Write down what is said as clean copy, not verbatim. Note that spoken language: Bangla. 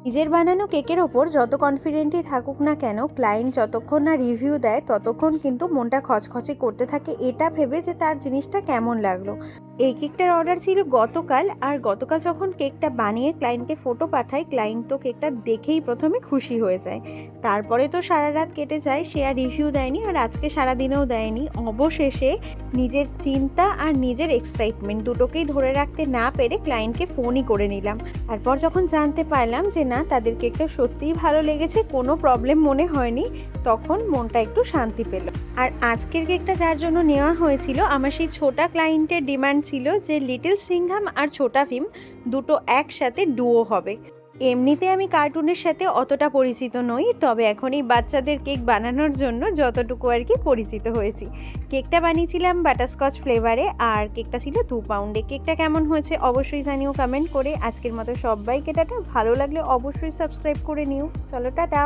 নিজের বানানো কেকের ওপর যত কনফিডেন্টই থাকুক না কেন, ক্লায়েন্ট যতক্ষণ না রিভিউ দেয় ততক্ষণ কিন্তু মনটা খচখচে করতে থাকে এটা ভেবে যে তার জিনিসটা কেমন লাগলো। এই কেকটার অর্ডার ছিল গতকাল, আর গতকাল যখন কেকটা বানিয়ে ক্লায়েন্টকে ফটো পাঠাই, ক্লায়েন্ট তো কেকটা দেখেই প্রথমে খুশি হয়ে যায়। তারপরে তো সারা রাত কেটে যায়, সে আর রিভিউ দেয়নি, আর আজকে সারাদিনেও দেয়নি। অবশেষে নিজের চিন্তা আর নিজের এক্সাইটমেন্ট দুটোকেই ধরে রাখতে না পেরে ক্লায়েন্টকে ফোনই করে নিলাম। তারপর যখন জানতে পারলাম যে না, তাদের কেকটা সত্যিই ভালো লেগেছে, কোনো প্রবলেম মনে হয়নি, তখন মনটা একটু শান্তি পেল। আর আজকের কেকটা যার জন্য নেওয়া হয়েছিল, আমার সেই ছোটা ক্লায়েন্টের ডিমান্ড ছিল যে লিটল সিংহাম আর ছোটা ভীম দুটো একসাথে ডুও হবে। এমনিতে আমি কার্টুনের সাথে অতটা পরিচিত নই, তবে এখন এই বাচ্চাদের কেক বানানোর জন্য যতটুকু আর কি পরিচিত হয়েছি। কেকটা বানিয়েছিলাম বাটারস্কচ ফ্লেভারে, আর কেকটা ছিল 2 পাউন্ডে। কেকটা কেমন হয়েছে অবশ্যই জানিও কমেন্ট করে। আজকের মতো সবাইকে টাটা, ভালো লাগলে অবশ্যই সাবস্ক্রাইব করে নিও। চলো টাটা।